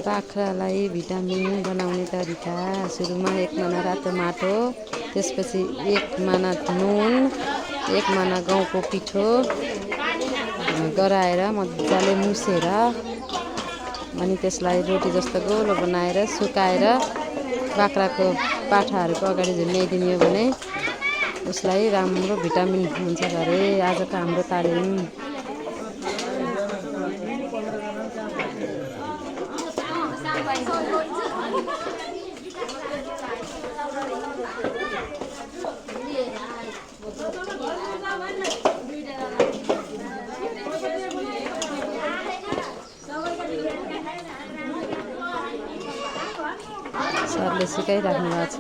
बाख्रालाई भिटामिन बनाउने तरिका सुरुमा 1 माना रातो माटो, त्यसपछि 1 माना नुन, 1 माना गहुँको पिठो गराएर मजाले मुसेर अनि त्यसलाई रोटी जस्तो गोलो बनाएर सुकाएर बाख्राको पाठाहरूको अगाडि झुन्ड्याइदिने हो भने उसलाई राम्रो भिटामिन हुन्छ अरे। आजको हाम्रो तालिम सरले सिकाइराख्नु भएको छ।